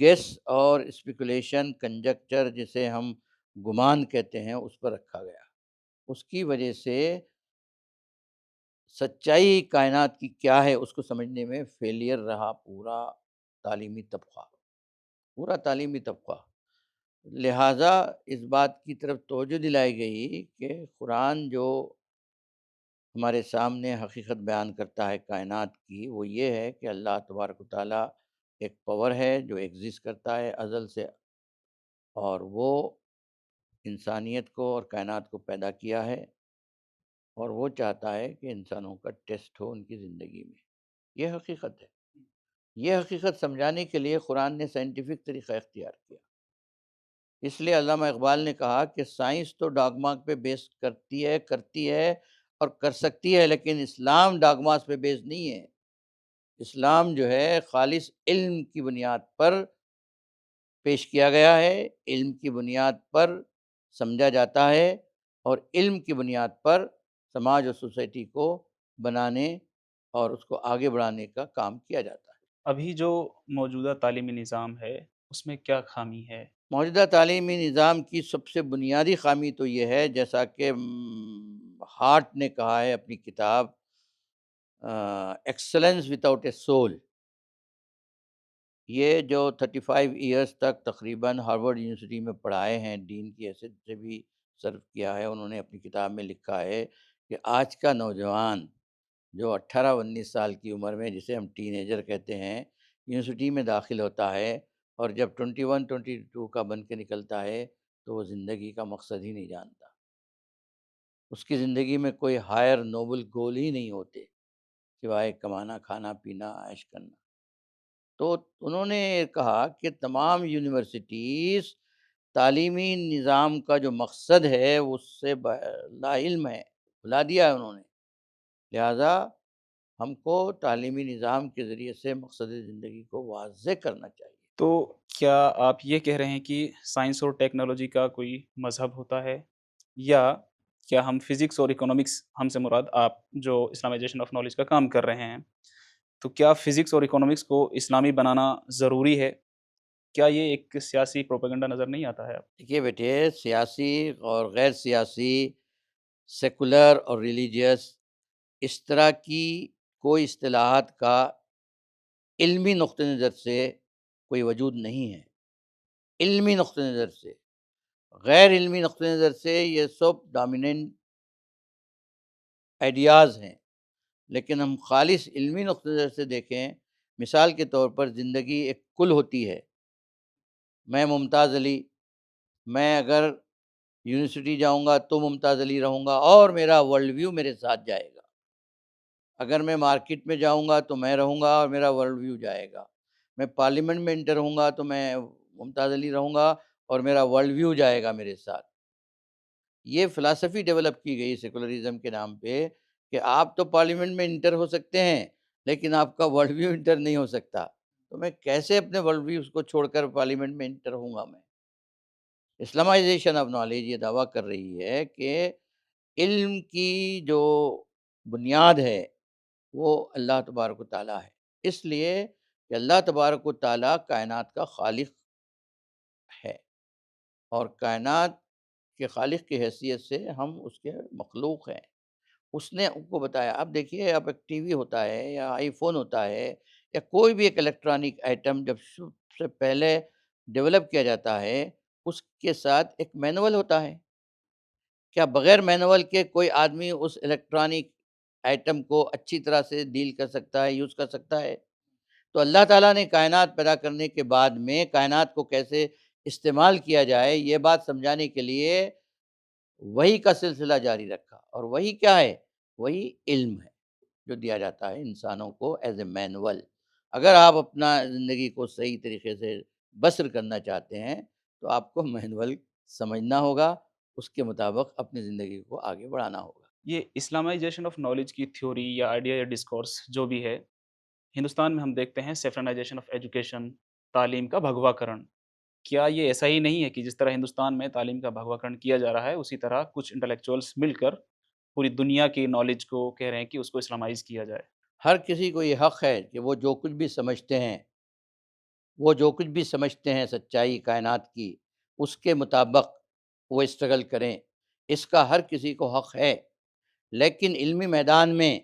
Gas اور speculation, کنجکچر جسے ہم گمان کہتے ہیں، اس پر رکھا گیا۔ اس کی وجہ سے سچائی کائنات کی کیا ہے اس کو سمجھنے میں فیلئر رہا تعلیمی طبقہ پورا تعلیمی طبقہ۔ لہٰذا اس بات کی طرف توجہ دلائی گئی کہ قرآن جو ہمارے سامنے حقیقت بیان کرتا ہے کائنات کی، وہ یہ ہے کہ اللہ تبارک و تعالیٰ ایک پاور ہے جو ایگزسٹ کرتا ہے ازل سے، اور وہ انسانیت کو اور کائنات کو پیدا کیا ہے، اور وہ چاہتا ہے کہ انسانوں کا ٹیسٹ ہو ان کی زندگی میں۔ یہ حقیقت ہے۔ یہ حقیقت سمجھانے کے لیے قرآن نے سائنٹیفک طریقہ اختیار کیا۔ اس لیے علامہ اقبال نے کہا کہ سائنس تو ڈاگما پہ بیس کرتی ہے اور کر سکتی ہے، لیکن اسلام ڈاگماز پہ بیس نہیں ہے۔ اسلام جو ہے خالص علم کی بنیاد پر پیش کیا گیا ہے، علم کی بنیاد پر سمجھا جاتا ہے، اور علم کی بنیاد پر سماج اور سوسائٹی کو بنانے اور اس کو آگے بڑھانے کا کام کیا جاتا ہے۔ ابھی جو موجودہ تعلیمی نظام ہے، اس میں کیا خامی ہے؟ موجودہ تعلیمی نظام کی سب سے بنیادی خامی تو یہ ہے، جیسا کہ ہارٹ نے کہا ہے اپنی کتاب ایکسلنس وداؤٹ اے سول۔ یہ جو 35 ایئرس تک تقریباً ہارورڈ یونیورسٹی میں پڑھائے ہیں، ڈین کی حیثیت سے بھی سرو کیا ہے، انہوں نے اپنی کتاب میں لکھا ہے کہ آج کا نوجوان جو 18-19 سال کی عمر میں، جسے ہم ٹین ایجر کہتے ہیں، یونیورسٹی میں داخل ہوتا ہے، اور جب 21-22 کا بن کے نکلتا ہے تو وہ زندگی کا مقصد ہی نہیں جانتا۔ اس کی زندگی میں کوئی ہائر نوبل گول ہی نہیں ہوتے سوائے کمانا، کھانا، پینا، عیش کرنا۔ تو انہوں نے کہا کہ تمام یونیورسٹیز تعلیمی نظام کا جو مقصد ہے اس سے لا علم ہے، بھلا دیا ہے انہوں نے۔ لہٰذا ہم کو تعلیمی نظام کے ذریعے سے مقصد زندگی کو واضح کرنا چاہیے۔ تو کیا آپ یہ کہہ رہے ہیں کہ سائنس اور ٹیکنالوجی کا کوئی مذہب ہوتا ہے؟ یا کیا ہم فزکس اور اکنامکس، ہم سے مراد آپ جو اسلامائزیشن آف نالج کا کام کر رہے ہیں، تو کیا فزکس اور اکنامکس کو اسلامی بنانا ضروری ہے؟ کیا یہ ایک سیاسی پروپیگنڈا نظر نہیں آتا ہے؟ دیکھیے بیٹے، سیاسی اور غیر سیاسی، سیکولر اور ریلیجیس، اس طرح کی کوئی اصطلاحات کا علمی نقطہ نظر سے کوئی وجود نہیں ہے۔ علمی نقطہ نظر سے، غیر علمی نقطہ نظر سے یہ سب ڈومیننٹ آئیڈیاز ہیں، لیکن ہم خالص علمی نقطہ نظر سے دیکھیں، مثال کے طور پر زندگی ایک کل ہوتی ہے۔ میں ممتاز علی، میں اگر یونیورسٹی جاؤں گا تو ممتاز علی رہوں گا، اور میرا ورلڈ ویو میرے ساتھ جائے گا۔ اگر میں مارکیٹ میں جاؤں گا تو میں رہوں گا اور میرا ورلڈ ویو جائے گا۔ میں پارلیمنٹ میں انٹر ہوں گا تو میں ممتاز علی رہوں گا اور میرا ورلڈ ویو جائے گا میرے ساتھ۔ یہ فلسفی ڈیولپ کی گئی سیکولرزم کے نام پہ کہ آپ تو پارلیمنٹ میں انٹر ہو سکتے ہیں، لیکن آپ کا ورلڈ ویو انٹر نہیں ہو سکتا۔ تو میں کیسے اپنے ورلڈ ویوز کو چھوڑ کر پارلیمنٹ میں انٹر ہوں گا؟ میں اسلامائزیشن آف نالج یہ دعویٰ کر رہی ہے کہ علم کی جو بنیاد ہے وہ اللہ تبارک و تعالیٰ ہے، اس لیے کہ اللہ تبارک و تعالیٰ کائنات کا خالق ہے، اور کائنات کے خالق کی حیثیت سے ہم اس کے مخلوق ہیں۔ اس نے ان کو بتایا۔ اب دیکھیے، اب ایک ٹی وی ہوتا ہے یا آئی فون ہوتا ہے یا کوئی بھی ایک الیکٹرانک آئٹم جب سب سے پہلے ڈیولپ کیا جاتا ہے، اس کے ساتھ ایک مینول ہوتا ہے۔ کیا بغیر مینول کے کوئی آدمی اس الیکٹرانک آئٹم کو اچھی طرح سے ڈیل کر سکتا ہے، یوز کر سکتا ہے؟ تو اللہ تعالیٰ نے کائنات پیدا کرنے کے بعد میں کائنات کو کیسے استعمال کیا جائے، یہ بات سمجھانے کے لیے وحی کا سلسلہ جاری رکھا۔ اور وحی کیا ہے؟ وہی علم ہے جو دیا جاتا ہے انسانوں کو ایز اے مینول۔ اگر آپ اپنا زندگی کو صحیح طریقے سے بسر کرنا چاہتے ہیں تو آپ کو مینول سمجھنا ہوگا، اس کے مطابق اپنی زندگی کو آگے بڑھانا ہوگا۔ یہ اسلامائزیشن آف نالج کی تھیوری یا آئیڈیا یا ڈسکورس جو بھی ہے، ہندوستان میں ہم دیکھتے ہیں سیفرنائزیشن آف ایجوکیشن، تعلیم کا بھگوا کرن۔ کیا یہ ایسا ہی نہیں ہے کہ جس طرح ہندوستان میں تعلیم کا بھگوا کرن کیا جا رہا ہے، اسی طرح کچھ انٹلیکچوئلس مل کر پوری دنیا کی نالج کو کہہ رہے ہیں کہ اس کو اسلامائز کیا جائے؟ ہر کسی کو یہ حق ہے کہ وہ جو کچھ بھی سمجھتے ہیں وہ جو کچھ بھی سمجھتے ہیں سچائی کائنات کی، اس کے مطابق وہ اسٹرگل کریں، اس کا ہر کسی کو حق ہے، لیکن علمی میدان میں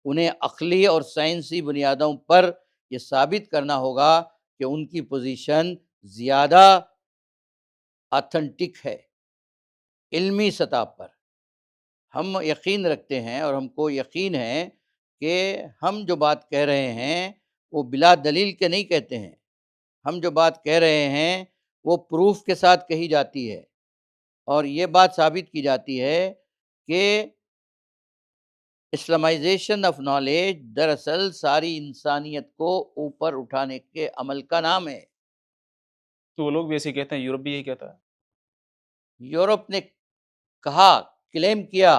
انہیں عقلی اور سائنسی بنیادوں پر یہ ثابت کرنا ہوگا کہ ان کی پوزیشن زیادہ آتھنٹک ہے علمی سطح پر۔ ہم یقین رکھتے ہیں اور ہم کو یقین ہے کہ ہم جو بات کہہ رہے ہیں وہ بلا دلیل کے نہیں کہتے ہیں، ہم جو بات کہہ رہے ہیں وہ پروف کے ساتھ کہی جاتی ہے، اور یہ بات ثابت کی جاتی ہے کہ اسلامائزیشن آف نالج دراصل ساری انسانیت کو اوپر اٹھانے کے عمل کا نام ہے۔ تو وہ لوگ بھی ایسے ہی کہتے ہیں، یورپ بھی یہی کہتا ہے۔ یورپ نے کہا، کلیم کیا،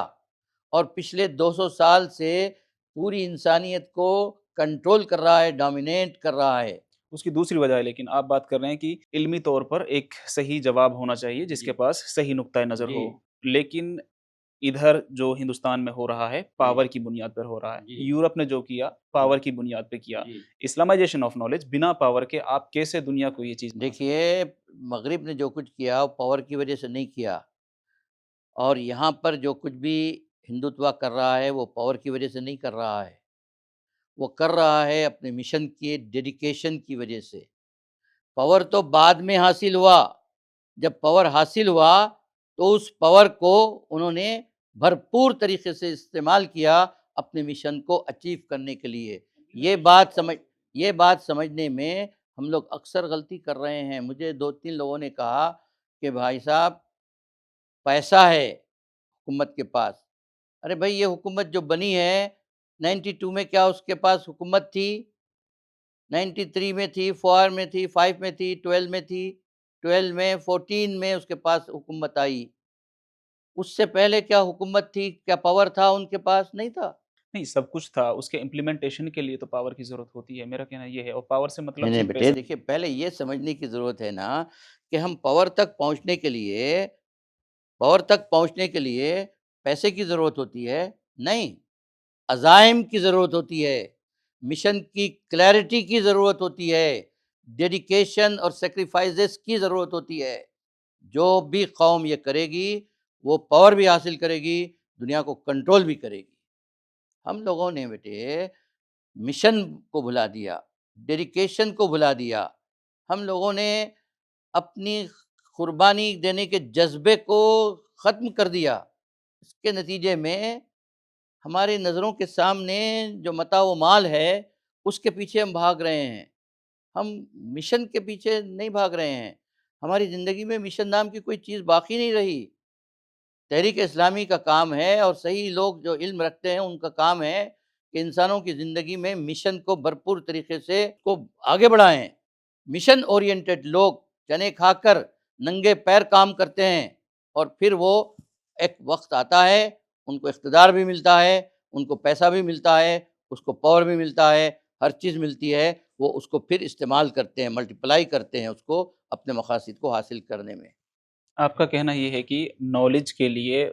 اور پچھلے 200 سال سے پوری انسانیت کو کنٹرول کر رہا ہے، ڈومینیٹ کر رہا ہے۔ اس کی دوسری وجہ ہے، لیکن آپ بات کر رہے ہیں کہ علمی طور پر ایک صحیح جواب ہونا چاہیے جس جی کے پاس صحیح نقطۂ نظر جی ہو، لیکن ادھر جو ہندوستان میں ہو رہا ہے جی پاور کی بنیاد پر ہو رہا ہے، جی یورپ نے جو کیا پاور کی بنیاد پہ کیا۔ جی اسلامائزیشن آف نالج بنا پاور کے آپ کیسے دنیا کو یہ چیز بنا سکتے دیکھیے، مغرب نے جو کچھ کیا وہ پاور کی وجہ سے نہیں کیا، اور یہاں پر جو کچھ بھی ہندوتوا کر رہا ہے وہ پاور کی وجہ سے نہیں کر رہا ہے، وہ کر رہا ہے اپنے مشن کے ڈیڈیکیشن کی وجہ سے۔ پاور تو بعد میں حاصل ہوا، جب پاور حاصل ہوا تو اس پاور کو انہوں نے بھرپور طریقے سے استعمال کیا اپنے مشن کو اچیو کرنے کے لیے۔ یہ بات سمجھنے میں ہم لوگ اکثر غلطی کر رہے ہیں۔ مجھے 2-3 لوگوں نے کہا کہ بھائی صاحب پیسہ ہے حکومت کے پاس۔ ارے بھائی، یہ حکومت جو بنی ہے 92 میں کیا اس کے پاس حکومت تھی؟ 93 میں تھی، 4 میں تھی، 5 میں تھی، 12 میں تھی، 12 میں 14 میں اس کے پاس حکومت آئی۔ اس سے پہلے کیا حکومت تھی؟ کیا پاور تھا ان کے پاس؟ نہیں تھا۔ نہیں، سب کچھ تھا، اس کے امپلیمنٹیشن کے لیے تو پاور کی ضرورت ہوتی ہے، میرا کہنا یہ ہے، اور پاور سے نہیں مطلب نہیں صرف بیٹے، پیسہ۔ دیکھیے پہلے یہ سمجھنے کی ضرورت ہے نا کہ ہم پاور تک پہنچنے کے لیے پیسے کی ضرورت ہوتی ہے؟ نہیں، عزائم کی ضرورت ہوتی ہے، مشن کی کلیئرٹی کی ضرورت ہوتی ہے، ڈیڈیکیشن اور سیکریفائسز کی ضرورت ہوتی ہے۔ جو بھی قوم یہ کرے گی وہ پاور بھی حاصل کرے گی، دنیا کو کنٹرول بھی کرے گی۔ ہم لوگوں نے بیٹے مشن کو بھلا دیا، ڈیڈیکیشن کو بھلا دیا، ہم لوگوں نے اپنی قربانی دینے کے جذبے کو ختم کر دیا۔ اس کے نتیجے میں ہماری نظروں کے سامنے جو متاع و مال ہے اس کے پیچھے ہم بھاگ رہے ہیں، ہم مشن کے پیچھے نہیں بھاگ رہے ہیں۔ ہماری زندگی میں مشن نام کی کوئی چیز باقی نہیں رہی۔ تحریک اسلامی کا کام ہے، اور صحیح لوگ جو علم رکھتے ہیں ان کا کام ہے کہ انسانوں کی زندگی میں مشن کو بھرپور طریقے سے کو آگے بڑھائیں۔ مشن اورینٹڈ لوگ چنے کھا کر ننگے پیر کام کرتے ہیں، اور پھر وہ ایک وقت آتا ہے ان کو اقتدار بھی ملتا ہے، ان کو پیسہ بھی ملتا ہے، اس کو پاور بھی ملتا ہے، ہر چیز ملتی ہے، وہ اس کو پھر استعمال کرتے ہیں، ملٹیپلائی کرتے ہیں اس کو اپنے مقاصد کو حاصل کرنے میں۔ آپ کا کہنا یہ ہے کہ نالج کے لیے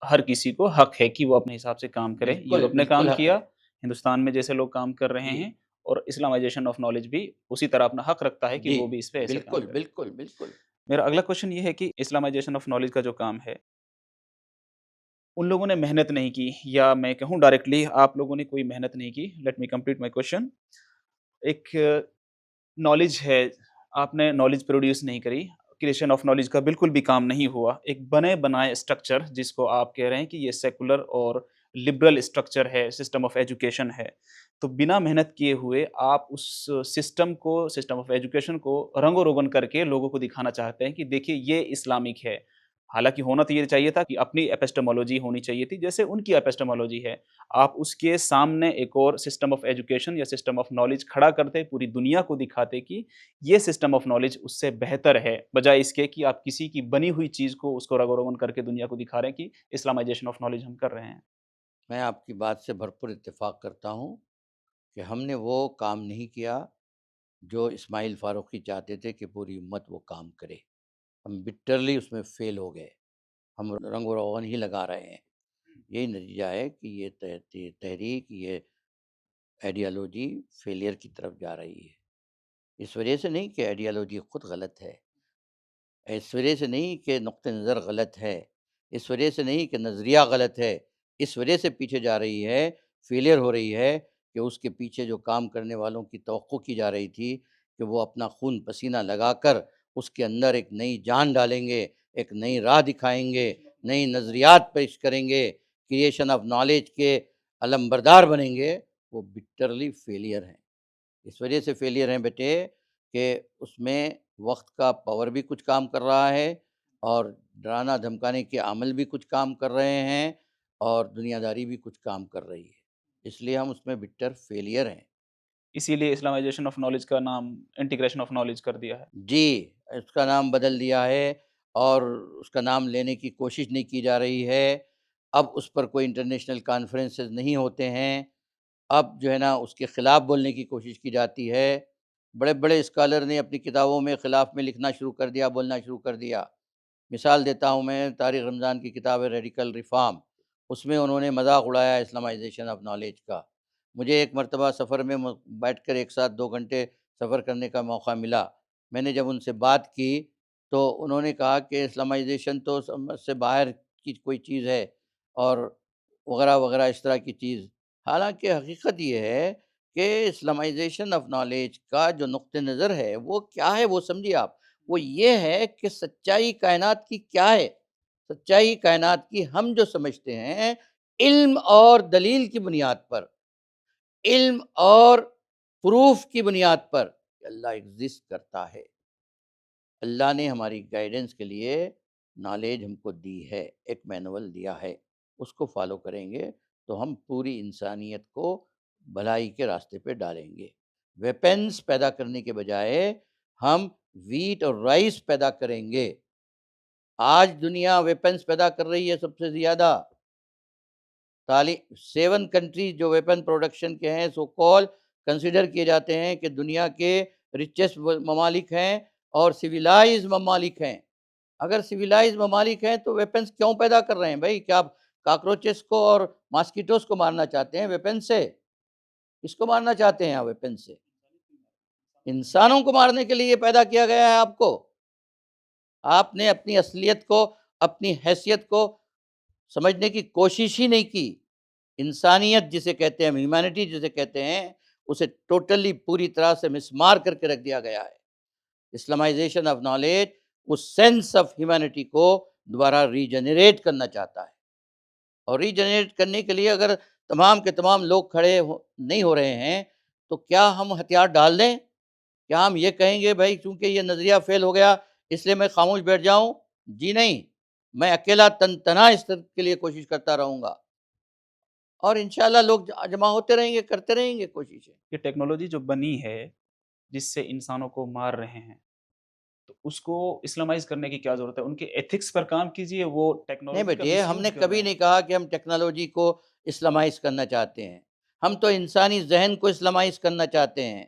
ہر کسی کو حق ہے کہ وہ اپنے حساب سے کام کرے، بالکل یورپ نے بالکل کام حق کیا، ہے۔ ہندوستان میں جیسے لوگ کام کر رہے جی ہیں، اور اسلامائزیشن آف نالج بھی اسی طرح اپنا حق رکھتا ہے کہ جی وہ بھی اس پہ ایسے کام بالکل کرے۔ بالکل بالکل۔ میرا اگلا کوشچن یہ ہے کہ اسلامائزیشن آف نالج کا جو کام ہے، ان لوگوں نے محنت نہیں کی، یا میں کہوں ڈائریکٹلی آپ لوگوں نے کوئی محنت نہیں کی۔ Let me complete my question. ایک نالج ہے، آپ نے نالج پروڈیوس نہیں کری، کریشن آف نالج کا بالکل بھی کام نہیں ہوا، ایک بنے بنائے اسٹرکچر جس کو آپ کہہ رہے ہیں کہ یہ سیکولر اور لبرل اسٹرکچر ہے، سسٹم آف ایجوکیشن ہے، تو بنا محنت کیے ہوئے آپ اس سسٹم کو، سسٹم آف ایجوکیشن کو رنگ و روگن کر کے لوگوں کو دکھانا چاہتے ہیں کہ دیکھیے یہ اسلامک ہے۔ حالانکہ ہونا تو یہ چاہیے تھا کہ اپنی ایپسٹمولوجی ہونی چاہیے تھی جیسے ان کی ایپسٹمولوجی ہے، آپ اس کے سامنے ایک اور سسٹم آف ایجوکیشن یا سسٹم آف نالج کھڑا کرتے، پوری دنیا کو دکھاتے کہ یہ سسٹم آف نالج اس سے بہتر ہے، بجائے اس کے کہ آپ کسی کی بنی ہوئی چیز کو اس کو رگ و روغن کر کے دنیا کو دکھا رہے ہیں کہ اسلامائزیشن آف نالج ہم کر رہے ہیں۔ میں آپ کی بات سے بھرپور اتفاق کرتا ہوں کہ ہم نے وہ کام نہیں کیا جو اسماعیل فاروقی چاہتے تھے کہ پوری امت وہ کام کرے۔ ہم بٹرلی اس میں فیل ہو گئے، ہم رنگ و روغن ہی لگا رہے ہیں۔ یہی نتیجہ ہے کہ یہ تحریک، یہ آئیڈیالوجی فیلئر کی طرف جا رہی ہے۔ اس وجہ سے نہیں کہ آئیڈیالوجی خود غلط ہے، اس وجہ سے نہیں کہ نقطہ نظر غلط ہے، اس وجہ سے نہیں کہ نظریہ غلط ہے، اس وجہ سے پیچھے جا رہی ہے، فیلئر ہو رہی ہے کہ اس کے پیچھے جو کام کرنے والوں کی توقع کی جا رہی تھی کہ وہ اپنا خون پسینہ لگا کر اس کے اندر ایک نئی جان ڈالیں گے، ایک نئی راہ دکھائیں گے، نئی نظریات پیش کریں گے، کریشن آف نالج کے علمبردار بنیں گے، وہ بٹرلی فیلئر ہیں۔ اس وجہ سے فیلئر ہیں بیٹے کہ اس میں وقت کا پاور بھی کچھ کام کر رہا ہے، اور ڈرانا دھمکانے کے عمل بھی کچھ کام کر رہے ہیں، اور دنیا داری بھی کچھ کام کر رہی ہے، اس لیے ہم اس میں بٹر فیلئر ہیں۔ اسی لیے اسلامائزیشن آف نالج کا نام انٹیگریشن آف نالج کر دیا ہے۔ جی، اس کا نام بدل دیا ہے، اور اس کا نام لینے کی کوشش نہیں کی جا رہی ہے۔ اب اس پر کوئی انٹرنیشنل کانفرنسز نہیں ہوتے ہیں، اب جو ہے نا اس کے خلاف بولنے کی کوشش کی جاتی ہے۔ بڑے بڑے اسکالر نے اپنی کتابوں میں خلاف میں لکھنا شروع کر دیا، بولنا شروع کر دیا۔ مثال دیتا ہوں میں، طارق رمضان کی کتاب ہے ریڈیکل ریفارم، اس میں انہوں نے مذاق اڑایا اسلامائزیشن آف نالج کا۔ مجھے ایک مرتبہ سفر میں بیٹھ کر ایک ساتھ 2 گھنٹے سفر کرنے کا موقع ملا۔ میں نے جب ان سے بات کی تو انہوں نے کہا کہ اسلامائزیشن تو سمجھ سے باہر کی کوئی چیز ہے، اور وغیرہ وغیرہ اس طرح کی چیز۔ حالانکہ حقیقت یہ ہے کہ اسلامائزیشن آف نالج کا جو نقطہ نظر ہے وہ کیا ہے، وہ سمجھیے آپ، وہ یہ ہے کہ سچائی کائنات کی کیا ہے۔ سچائی کائنات کی ہم جو سمجھتے ہیں علم اور دلیل کی بنیاد پر، علم اور پروف کی بنیاد پر کہ اللہ ایگزسٹ کرتا ہے۔ اللہ نے ہماری گائیڈنس کے لیے نالج ہم کو دی ہے، ایک مینول دیا ہے، اس کو فالو کریں گے تو ہم پوری انسانیت کو بھلائی کے راستے پہ ڈالیں گے۔ ویپنز پیدا کرنے کے بجائے ہم ویٹ اور رائس پیدا کریں گے۔ آج دنیا ویپنز پیدا کر رہی ہے سب سے زیادہ۔ 7 کنٹریز جو ویپن پروڈکشن کے ہیں، سو کال کنسیڈر کیے جاتے ہیں کہ دنیا کے ریچسٹ ممالک ہیں اور سویلائز ممالک ہیں۔ اگر سویلائز ممالک ہیں تو ویپنز کیوں پیدا کر رہے ہیں بھائی؟ کیا آپ کاکروچز کو اور ماسکیٹوز کو مارنا چاہتے ہیں ویپن سے؟ کس کو مارنا چاہتے ہیں آپ ویپن سے؟ انسانوں کو مارنے کے لیے پیدا کیا گیا ہے آپ کو۔ آپ نے اپنی اصلیت کو، اپنی حیثیت کو سمجھنے کی کوشش ہی نہیں کی۔ انسانیت جسے کہتے ہیں، ہیومینٹی جسے کہتے ہیں، اسے ٹوٹلی پوری طرح سے مسمار کر کے رکھ دیا گیا ہے۔ اسلامائزیشن آف نالج اس سینس آف ہیومینٹی کو دوبارہ ریجنریٹ کرنا چاہتا ہے، اور ریجنریٹ کرنے کے لیے اگر تمام کے تمام لوگ کھڑے نہیں ہو رہے ہیں تو کیا ہم ہتھیار ڈال دیں؟ کیا ہم یہ کہیں گے بھائی چونکہ یہ نظریہ فیل ہو گیا اس لیے میں خاموش بیٹھ جاؤں؟ جی نہیں، میں اکیلا تنہا اس کے لیے کوشش کرتا رہوں گا، اور انشاءاللہ لوگ جمع ہوتے رہیں گے، کرتے رہیں گے کوششیں۔ یہ ٹیکنالوجی جو بنی ہے جس سے انسانوں کو مار رہے ہیں، تو اس کو اسلامائز کرنے کی کیا ضرورت ہے؟ ان کے ایتھکس پر کام کیجئے، وہ نہیں ٹیکنالوجی کا بیٹے، مس ہم یوز نے کر کبھی رہے ہیں۔ نہیں کہا کہ ہم ٹیکنالوجی کو اسلامائز کرنا چاہتے ہیں، ہم تو انسانی ذہن کو اسلامائز کرنا چاہتے ہیں۔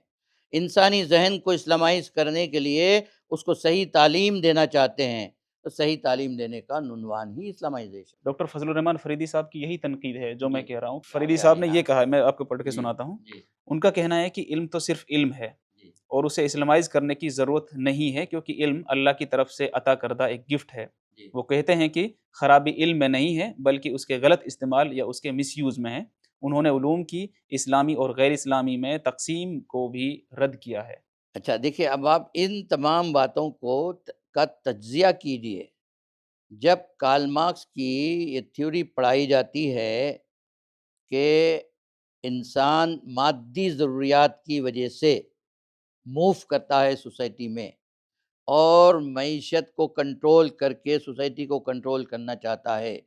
انسانی ذہن کو اسلامائز کرنے کے لیے اس کو صحیح تعلیم دینا چاہتے ہیں، تو صحیح تعلیم دینے کا عنوان ہی اسلامائزیشن۔ ڈاکٹر فضل الرحمان فریدی صاحب کی یہی تنقید ہے جو میں جی، کہہ رہا ہوں۔ کیا فریدی صاحب نے بیان یہ کہا ہے، میں آپ کو پڑھ کے جی سناتا ہوں۔ جی ان کا کہنا ہے کہ علم تو صرف علم ہے جی اور اسے اسلامائز کرنے کی ضرورت نہیں ہے، کیونکہ علم اللہ کی طرف سے عطا کردہ ایک گفٹ ہے۔ جی وہ کہتے ہیں کہ خرابی علم میں نہیں ہے بلکہ اس کے غلط استعمال یا اس کے مس یوز میں ہے۔ انہوں نے علوم کی اسلامی اور غیر اسلامی میں تقسیم کو بھی رد کیا ہے۔ اچھا دیکھیے، اب آپ ان تمام باتوں کو کا تجزیہ کیجئے۔ جب کارل مارکس کی یہ تھیوری پڑھائی جاتی ہے کہ انسان مادی ضروریات کی وجہ سے موو کرتا ہے سوسائٹی میں، اور معیشت کو کنٹرول کر کے سوسائٹی کو کنٹرول کرنا چاہتا ہے،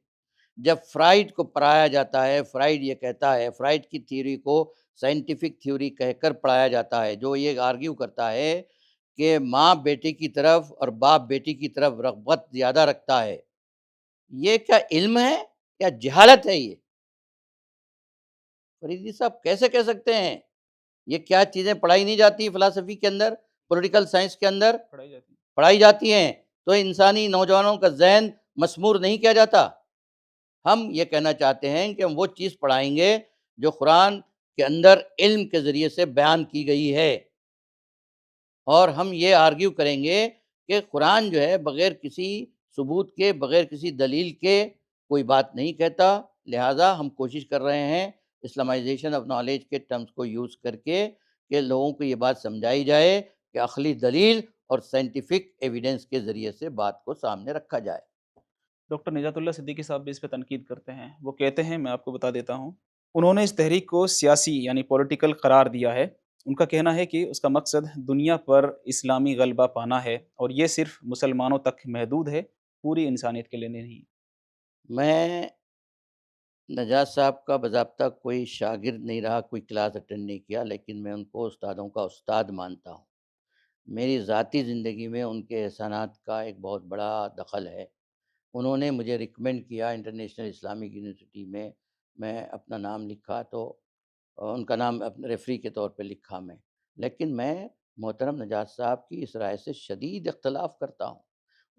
جب فرائڈ کو پڑھایا جاتا ہے، فرائڈ یہ کہتا ہے، فرائڈ کی تھیوری کو سائنٹیفک تھیوری کہہ کر پڑھایا جاتا ہے، جو یہ آرگیو کرتا ہے کہ ماں بیٹے کی طرف اور باپ بیٹی کی طرف رغبت زیادہ رکھتا ہے، یہ کیا علم ہے یا جہالت ہے؟ یہ فریدی صاحب کیسے کہہ سکتے ہیں؟ یہ کیا چیزیں پڑھائی نہیں جاتی فلسفی کے اندر، پولیٹیکل سائنس کے اندر پڑھائی جاتی ہے۔ پڑھائی جاتی ہیں؟ تو انسانی نوجوانوں کا ذہن مسمور نہیں کیا جاتا؟ ہم یہ کہنا چاہتے ہیں کہ ہم وہ چیز پڑھائیں گے جو قرآن کے اندر علم کے ذریعے سے بیان کی گئی ہے۔ اور ہم یہ آرگیو کریں گے کہ قرآن جو ہے بغیر کسی ثبوت کے، بغیر کسی دلیل کے کوئی بات نہیں کہتا، لہٰذا ہم کوشش کر رہے ہیں اسلامائزیشن آف نالج کے ٹرمز کو یوز کر کے کہ لوگوں کو یہ بات سمجھائی جائے کہ عقلی دلیل اور سائنٹیفک ایویڈنس کے ذریعے سے بات کو سامنے رکھا جائے۔ ڈاکٹر نجات اللہ صدیقی صاحب بھی اس پہ تنقید کرتے ہیں، وہ کہتے ہیں، میں آپ کو بتا دیتا ہوں، انہوں نے اس تحریک کو سیاسی یعنی پولیٹیکل قرار دیا ہے۔ ان کا کہنا ہے کہ اس کا مقصد دنیا پر اسلامی غلبہ پانا ہے اور یہ صرف مسلمانوں تک محدود ہے، پوری انسانیت کے لیے نہیں۔ میں نجات صاحب کا باضابطہ کوئی شاگرد نہیں رہا، کوئی کلاس اٹینڈ نہیں کیا، لیکن میں ان کو استادوں کا استاد مانتا ہوں۔ میری ذاتی زندگی میں ان کے احسانات کا ایک بہت بڑا دخل ہے۔ انہوں نے مجھے ریکمینڈ کیا انٹرنیشنل اسلامک یونیورسٹی میں اپنا نام لکھا تو ان کا نام اپنے ریفری کے طور پہ لکھا میں، لیکن میں محترم نجات صاحب کی اس رائے سے شدید اختلاف کرتا ہوں۔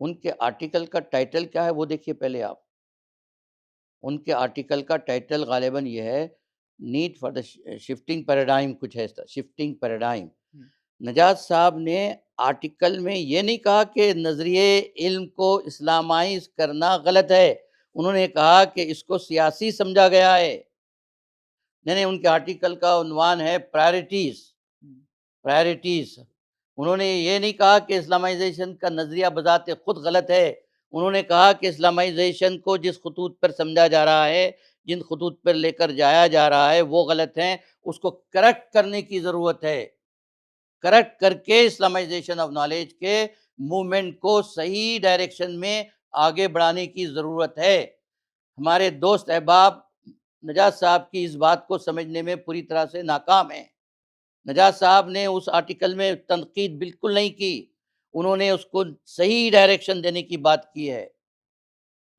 ان کے آرٹیکل کا ٹائٹل کیا ہے وہ دیکھیے پہلے آپ۔ ان کے آرٹیکل کا ٹائٹل غالباً یہ ہے need for the shifting paradigm, کچھ ہے شفٹنگ پیراڈائم۔ نجات صاحب نے آرٹیکل میں یہ نہیں کہا کہ نظریے علم کو اسلامائز کرنا غلط ہے، انہوں نے کہا کہ اس کو سیاسی سمجھا گیا ہے۔ نہیں، ان کے آرٹیکل کا عنوان ہے پرائرٹیز۔ انہوں نے یہ نہیں کہا کہ اسلامائزیشن کا نظریہ بذات خود غلط ہے، انہوں نے کہا کہ اسلامائزیشن کو جس خطوط پر سمجھا جا رہا ہے، جن خطوط پر لے کر جایا جا رہا ہے وہ غلط ہیں، اس کو کریکٹ کرنے کی ضرورت ہے، کریکٹ کر کے اسلامائزیشن آف نالج کے موومنٹ کو صحیح ڈائریکشن میں آگے بڑھانے کی ضرورت ہے۔ ہمارے دوست احباب نجات صاحب کی اس بات کو سمجھنے میں پوری طرح سے ناکام ہیں۔ نجات صاحب نے اس آرٹیکل میں تنقید بالکل نہیں کی، انہوں نے اس کو صحیح ڈائریکشن دینے کی بات کی ہے۔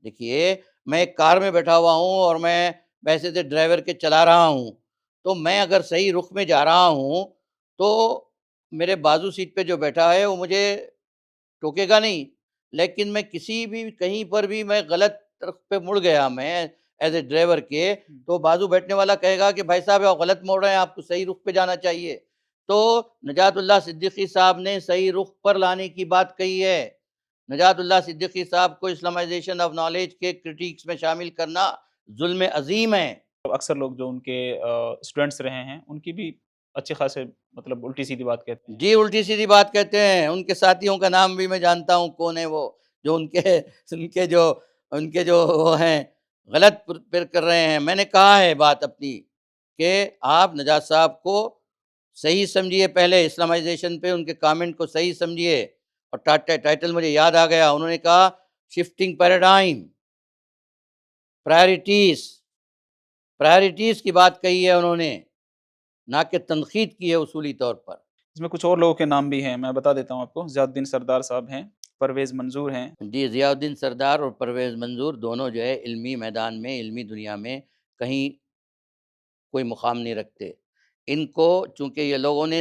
دیکھیے، میں ایک کار میں بیٹھا ہوا ہوں اور میں ویسے سے ڈرائیور کے چلا رہا ہوں، تو میں اگر صحیح رخ میں جا رہا ہوں تو میرے بازو سیٹ پہ جو بیٹھا ہے وہ مجھے ٹوکے گا نہیں، لیکن میں کسی بھی کہیں پر بھی میں غلط طرف پہ مڑ گیا میں ایز اے ڈرائیور کے، تو بازو بیٹھنے والا کہے گا کہ بھائی صاحب آپ غلط موڑ رہے ہیں، آپ کو صحیح رخ پہ جانا چاہیے۔ تو نجات اللہ صدیقی صاحب نے صحیح رخ پر لانے کی بات کہی ہے۔ نجات اللہ صدیقی صاحب کو اسلامائزیشن آف نالج کے کرٹیکس میں شامل کرنا ظلم عظیم ہے۔ اکثر لوگ جو ان کے اسٹوڈنٹس رہے ہیں ان کی بھی اچھے خاصے مطلب الٹی سیدھی بات کہتے ہیں۔ جی، الٹی سیدھی بات کہتے ہیں، ان کے ساتھیوں کا نام بھی میں جانتا ہوں کون ہے وہ، جو ان کے جو وہ ہیں غلط پر کر رہے ہیں۔ میں نے کہا ہے بات اپنی کہ آپ نجات صاحب کو صحیح سمجھیے، پہلے اسلامائزیشن پہ ان کے کامنٹ کو صحیح سمجھیے، اور ٹائٹل مجھے یاد آ گیا، انہوں نے کہا شفٹنگ پیراڈائم، پرائرٹیز کی بات کہی ہے انہوں نے، نہ کہ تنقید کی ہے اصولی طور پر۔ اس میں کچھ اور لوگوں کے نام بھی ہیں، میں بتا دیتا ہوں آپ کو۔ ضیاء الدین سردار صاحب ہیں، پرویز منظور ہیں۔ جی، ضیاء الدین سردار اور پرویز منظور دونوں جو ہے علمی میدان میں، علمی دنیا میں کہیں کوئی مقام نہیں رکھتے۔ ان کو چونکہ یہ لوگوں نے،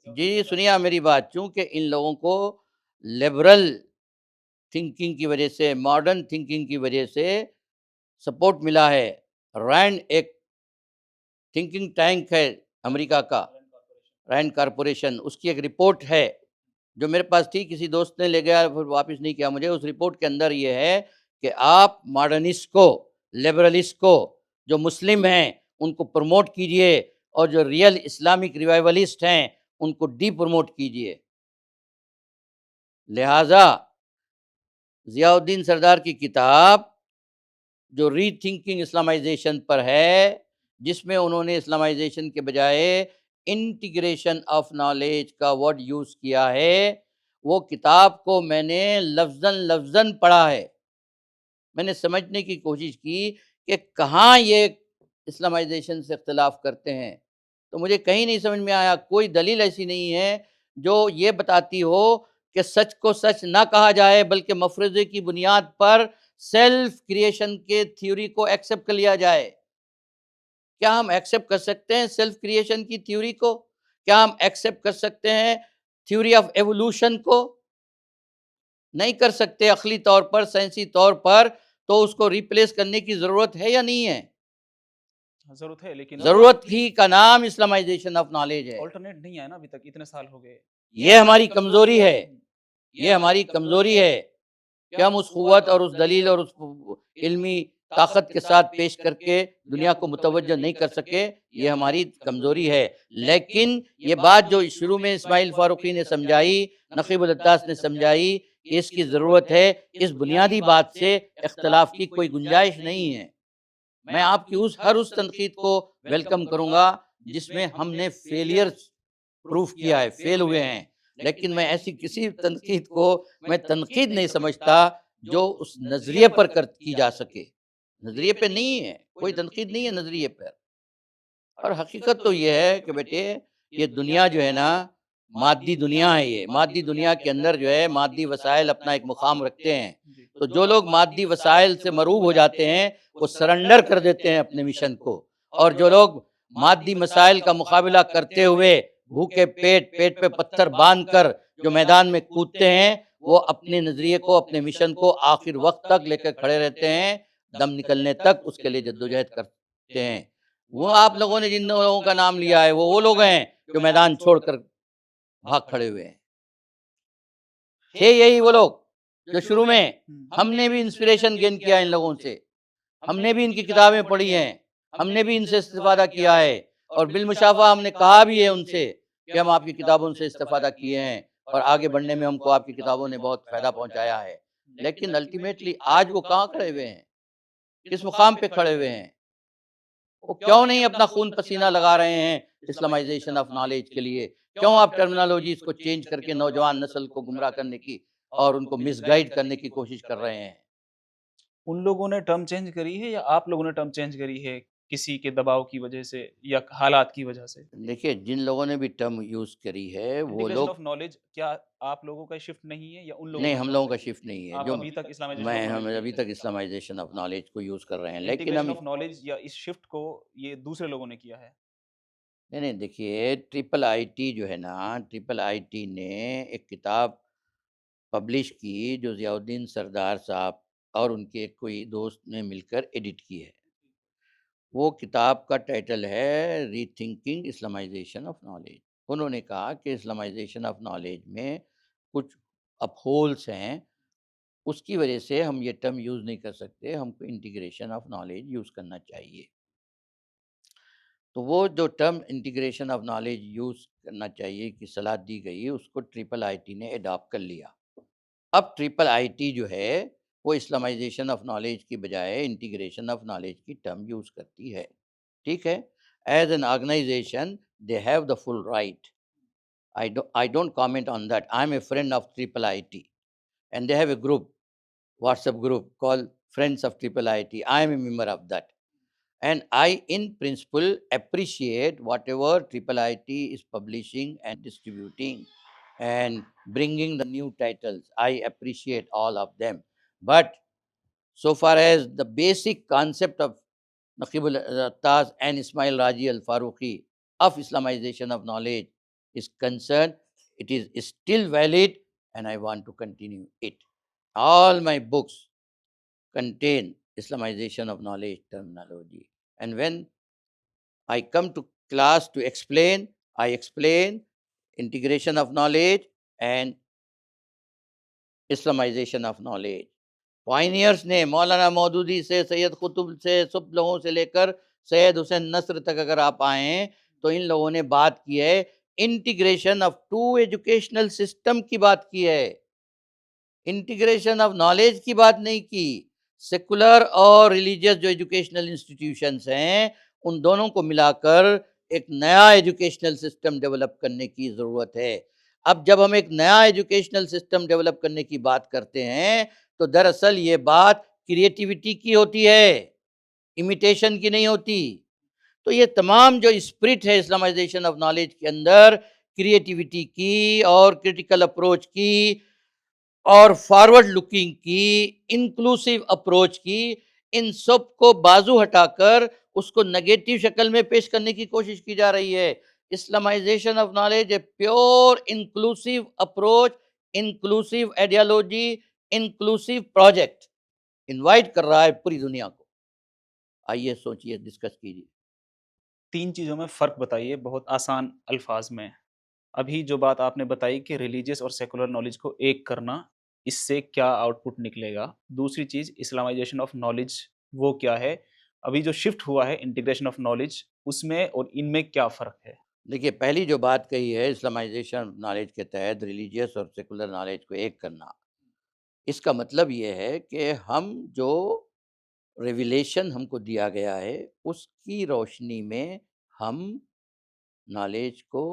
جی سنیے میری بات، چونکہ ان لوگوں کو لبرل تھنکنگ کی وجہ سے، ماڈرن تھنکنگ کی وجہ سے سپورٹ ملا ہے۔ رینڈ ایک تھنکنگ ٹینک ہے امریکہ کا، رینڈ کارپوریشن، اس کی ایک رپورٹ ہے جو میرے پاس تھی، کسی دوست نے لے گیا پھر واپس نہیں کیا مجھے۔ اس رپورٹ کے اندر یہ ہے کہ آپ ماڈرنسٹ کو، لبرلسٹ کو، جو مسلم ہیں ان کو پروموٹ کیجئے، اور جو ریئل اسلامک ریوائولسٹ ہیں ان کو ڈی پروموٹ کیجئے۔ لہٰذا ضیاء الدین سردار کی کتاب جو ری تھنکنگ اسلامائزیشن پر ہے، جس میں انہوں نے اسلامائزیشن کے بجائے انٹیگریشن آف نالج کا ورڈ یوز کیا ہے، وہ کتاب کو میں نے لفظاً پڑھا ہے۔ میں نے سمجھنے کی کوشش کی کہ کہاں یہ اسلامائزیشن سے اختلاف کرتے ہیں، تو مجھے کہیں نہیں سمجھ میں آیا۔ کوئی دلیل ایسی نہیں ہے جو یہ بتاتی ہو کہ سچ کو سچ نہ کہا جائے، بلکہ مفروضے کی بنیاد پر سیلف کریشن کے تھیوری کو ایکسیپٹ کر لیا جائے۔ کیا ہم ایکسیپٹ کر سکتے ہیں سیلف کریشن کی تھیوری کو؟ کیا ہم ایکسیپٹ کر سکتے ہیں تھیوری آف ایوولوشن کو؟ نہیں کر سکتے عقلی طور پر، سائنسی طور پر، تو اس کو ریپلیس کرنے کی ضرورت ہے یا نہیں ہے؟ ضرورت ہے، لیکن ضرورت ہی کا نام اسلامائزیشن آف نالج ہے۔ آلٹرنیٹ نہیں ہے نا ابھی تک، اتنے سال ہو گئے۔ یہ ہماری کمزوری ہے، یہ ہماری کمزوری ہے کہ ہم اس قوت اور اس دلیل اور اس علمی طاقت کے ساتھ پیش کر کے دنیا کو متوجہ نہیں کر سکے، یہ ہماری کمزوری ہے۔ لیکن یہ بات جو شروع میں اسماعیل فاروقی نے سمجھائی، نقیب العطاس نے سمجھائی کہ اس کی ضرورت ہے، اس بنیادی بات سے اختلاف کی کوئی گنجائش نہیں ہے۔ میں آپ کی ہر اس تنقید کو ویلکم کروں گا جس میں ہم نے فیلئر پروف کیا ہے، فیل ہوئے ہیں، لیکن میں ایسی کسی تنقید کو میں تنقید نہیں سمجھتا جو اس نظریے پر کی جا سکے۔ نظریے پہ نہیں ہے، کوئی تنقید نہیں ہے نظریے پر۔ اور حقیقت تو یہ ہے کہ بیٹے یہ دنیا جو ہے نا مادی دنیا ہے، یہ مادی دنیا کے اندر جو ہے مادی وسائل اپنا ایک مقام رکھتے ہیں، تو جو لوگ مادی وسائل سے مروب ہو جاتے ہیں وہ سرنڈر کر دیتے ہیں اپنے مشن کو، اور جو لوگ مادی مسائل کا مقابلہ کرتے ہوئے بھوکے پیٹ پہ پتھر باندھ کر جو میدان میں کودتے ہیں وہ اپنے نظریے کو، اپنے مشن کو آخر وقت تک لے کر کھڑے رہتے ہیں، دم نکلنے تک اس کے لیے جدوجہد کرتے ہیں۔ وہ آپ لوگوں نے جن لوگوں کا نام لیا ہے وہ لوگ ہیں جو میدان چھوڑ کر بھاگ کھڑے ہوئے ہیں۔ تھے یہی وہ لوگ جو شروع میں ہم نے بھی انسپریشن گین کیا ان لوگوں سے، ہم نے بھی ان کی کتابیں پڑھی ہیں، ہم نے بھی ان سے استفادہ کیا ہے، اور بالمشافہ ہم نے کہا بھی ہے ان سے کہ ہم آپ کی کتابوں سے استفادہ کیے ہیں اور آگے بڑھنے میں ہم کو آپ کی کتابوں نے بہت فائدہ پہنچایا ہے۔ لیکن الٹیمیٹلی آج وہ کہاں کھڑے ہوئے ہیں؟ کس مقام پہ کھڑے ہوئے ہیں؟ وہ کیوں نہیں اپنا خون پسینہ لگا رہے ہیں اسلامائزیشن آف نالج کے لیے؟ کیوں آپ ٹرمینالوجیز کو چینج کر کے نوجوان نسل کو گمراہ کرنے کی اور ان کو مس گائیڈ کرنے کی کوشش کر رہے ہیں؟ ان لوگوں نے ٹرم چینج کری ہے یا آپ لوگوں نے ٹرم چینج کری ہے کسی کے دباؤ کی وجہ سے یا حالات کی وجہ سے؟ دیکھیے جن لوگوں نے بھی ٹرم یوز کری ہے وہ انٹیگریشن لوگ، آف نالج کیا آپ لوگوں کا شفٹ نہیں ہے یا ان لوگوں نہیں کا ہم شفٹ لوگوں ہے؟ کا شفٹ نہیں ہے، آپ جو ابھی تک اسلامائزیشن آف میں ہم نالج کو ابھی یوز تک کرتے ہیں؟ اسلامائزیشن آف نالج کو یوز کر رہے ہیں، لیکن انٹیگریشن ہم آف نالج یا اس شفٹ کو یہ دوسرے لوگوں نے کیا ہے؟ نہیں دیکھیے ٹرپل آئی ٹی جو ہے نا، ٹرپل آئی ٹی نے ایک کتاب پبلش کی جو ضیاء الدین سردار صاحب اور ان کے کوئی دوست نے مل کر ایڈٹ کی ہے۔ وہ کتاب کا ٹائٹل ہے ری تھنکنگ اسلامائزیشن آف نالج۔ انہوں نے کہا کہ اسلامائزیشن آف نالج میں کچھ اپ ہولس ہیں، اس کی وجہ سے ہم یہ ٹرم یوز نہیں کر سکتے، ہم کو انٹیگریشن آف نالج یوز کرنا چاہیے۔ تو وہ جو term integration of knowledge use کرنا چاہیے کی صلاح دی گئی، اس کو ٹرپل آئی ٹی نے اڈاپٹ کر لیا۔ اب ٹرپل آئی ٹی جو ہے وہ اسلامائزیشن آف نالج کی بجائے انٹیگریشن آف نالج کی ٹرم یوز کرتی ہے، ٹھیک ہے۔ As an organization they have the full right, I don't comment on that. I'm a friend of Triple IT, and they have a group, WhatsApp group called Friends of Triple IT. I am a member of that, and I, in principle, appreciate whatever Triple IT is publishing and distributing, and bringing the new titles. I appreciate all of them, but so far as the basic concept of Naqib al-Attas and Ismail Raji al-Faruqi of Islamization of knowledge is concerned, it is still valid and I want to continue it. All my books contain Islamization of knowledge terminology. And when I come to class to explain, I explain integration of knowledge and Islamization of knowledge. Pioneers نے مولانا مودودی سے سید قطب سے سب لوگوں سے لے کر سید حسین نصر تک اگر آپ آئیں تو ان لوگوں نے بات کی ہے integration of two educational system کی بات کی ہے، انٹیگریشن آف نالج کی بات نہیں کی۔ سیکولر اور ریلیجیس جو ایجوکیشنل انسٹیٹیوشنس ہیں ان دونوں کو ملا کر ایک نیا ایجوکیشنل سسٹم ڈیولپ کرنے کی ضرورت ہے۔ اب جب ہم ایک نیا ایجوکیشنل سسٹم ڈیولپ کرنے کی بات کرتے ہیں تو دراصل یہ بات کریٹیوٹی کی ہوتی ہے، امیٹیشن کی نہیں ہوتی۔ تو یہ تمام جو اسپرٹ ہے اسلامائزیشن آف نالج کے اندر، کریٹیوٹی کی اور کرٹیکل اپروچ کی اور فارورڈ لکنگ کی، انکلوسیو اپروچ کی، ان سب کو بازو ہٹا کر اس کو نگیٹو شکل میں پیش کرنے کی کوشش کی جا رہی ہے۔ Islamization of knowledge a pure inclusive approach, inclusive ideology, inclusive project invite کر رہا ہے پوری دنیا کو۔ آئیے سوچئے، ڈسکس کیجیے۔ 3 چیزوں میں فرق بتائیے بہت آسان الفاظ میں۔ ابھی جو بات آپ نے بتائی کہ ریلیجیس اور سیکولر نالج کو ایک کرنا، اس سے کیا آؤٹ پٹ نکلے گا؟ دوسری چیز اسلامائزیشن آف نالج وہ کیا ہے؟ ابھی جو شفٹ ہوا ہے انٹیگریشن آف نالج، اس میں اور ان میں کیا فرق ہے؟ دیکھیے، پہلی جو بات کہی ہے اسلامائزیشن نالج کے تحت ریلیجیس اور سیکولر نالج کو ایک کرنا، اس کا مطلب یہ ہے کہ ہم جو ریویلیشن ہم کو دیا گیا ہے اس کی روشنی میں ہم نالج کو،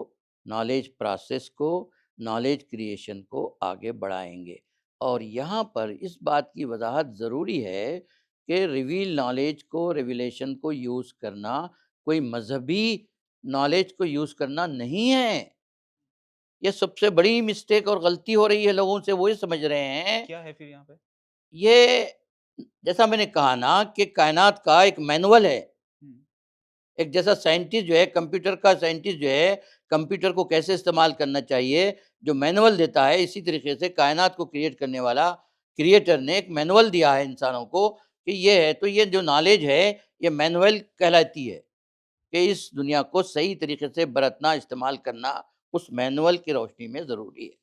نالج پروسیس کو، نالج کریشن کو آگے بڑھائیں گے۔ اور یہاں پر اس بات کی وضاحت ضروری ہے کہ ریویل نالج کو، ریویلیشن کو یوز کرنا کوئی مذہبی نالج کو یوز کرنا نہیں ہے۔ یہ سب سے بڑی مسٹیک اور غلطی ہو رہی ہے لوگوں سے، وہ یہ سمجھ رہے ہیں کیا ہے پھر یہاں پہ؟ یہ، جیسا میں نے کہا نا کہ کائنات کا ایک مینول ہے۔ ہم، ایک جیسا سائنٹسٹ جو ہے، کمپیوٹر کا سائنٹسٹ جو ہے، کمپیوٹر کو کیسے استعمال کرنا چاہیے جو مینول دیتا ہے، اسی طریقے سے کائنات کو کریٹ کرنے والا کریٹر نے ایک مینول دیا ہے انسانوں کو کہ یہ ہے۔ تو یہ جو نالج ہے یہ مینول کہلاتی ہے کہ اس دنیا کو صحیح طریقے سے برتنا، استعمال کرنا اس مینول کی روشنی میں ضروری ہے۔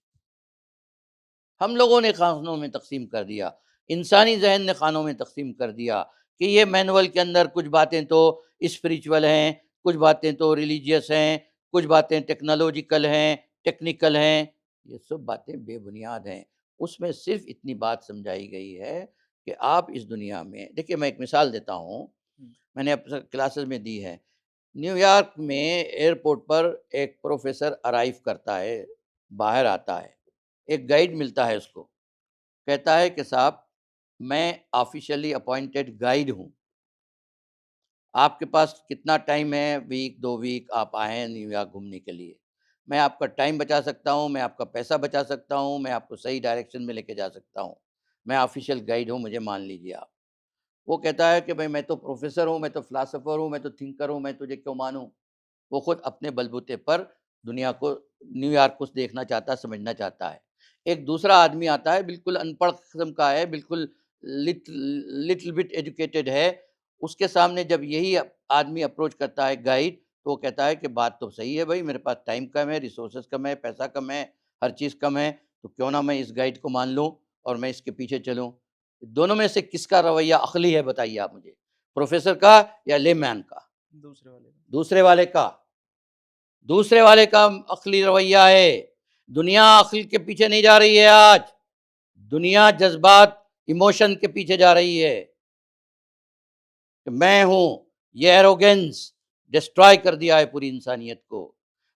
ہم لوگوں نے خانوں میں تقسیم کر دیا، انسانی ذہن نے خانوں میں تقسیم کر دیا کہ یہ مینول کے اندر کچھ باتیں تو اسپریچول ہیں، کچھ باتیں تو ریلیجیس ہیں، کچھ باتیں ٹیکنالوجیکل ہیں، ٹیکنیکل ہیں۔ یہ سب باتیں بے بنیاد ہیں۔ اس میں صرف اتنی بات سمجھائی گئی ہے کہ آپ اس دنیا میں دیکھیے، میں ایک مثال دیتا ہوں، میں نے اپنے کلاسز میں دی ہے۔ نیو یارک میں ایئرپورٹ پر ایک پروفیسر ارائیو کرتا ہے، باہر آتا ہے، ایک گائیڈ ملتا ہے اس کو، کہتا ہے کہ صاحب میں آفیشلی اپوائنٹڈ گائیڈ ہوں، آپ کے پاس کتنا ٹائم ہے؟ ویک، 2 ویک آپ آئیں نیو یارک گھومنے کے لیے، میں آپ کا ٹائم بچا سکتا ہوں، میں آپ کا پیسہ بچا سکتا ہوں، میں آپ کو صحیح ڈائریکشن میں لے کے جا سکتا ہوں، میں آفیشیل گائیڈ ہوں، مجھے مان لیجیے آپ۔ وہ کہتا ہے کہ بھائی میں تو پروفیسر ہوں، میں تو فلاسفر ہوں، میں تو تھنکر ہوں، میں تجھے کیوں مانوں؟ وہ خود اپنے بلبوتے پر دنیا کو، نیو یارک کو دیکھنا چاہتا ہے، سمجھنا چاہتا ہے۔ ایک دوسرا آدمی آتا ہے، بالکل ان پڑھ قسم کا ہے، بالکل لٹل بٹ ایجوکیٹڈ ہے، اس کے سامنے جب یہی آدمی اپروچ کرتا ہے گائیڈ، تو وہ کہتا ہے کہ بات تو صحیح ہے بھائی، میرے پاس ٹائم کم ہے، ریسورسز کم ہے، پیسہ کم ہے، ہر چیز کم ہے، تو کیوں نہ میں اس گائیڈ کو مان لوں اور میں اس کے پیچھے چلوں۔ دونوں میں سے کس کا رویہ عقلی ہے بتائیے آپ مجھے، پروفیسر کا یا لے مین کا؟ دوسرے والے کا۔ دوسرے والے کا۔ دوسرے والے کا عقلی رویہ ہے۔ دنیا عقل کے پیچھے نہیں جا رہی ہے آج، دنیا جذبات، ایموشن کے پیچھے جا رہی ہے کہ میں ہوں۔ یہ ایروگنس ڈسٹرائے کر دیا ہے پوری انسانیت کو۔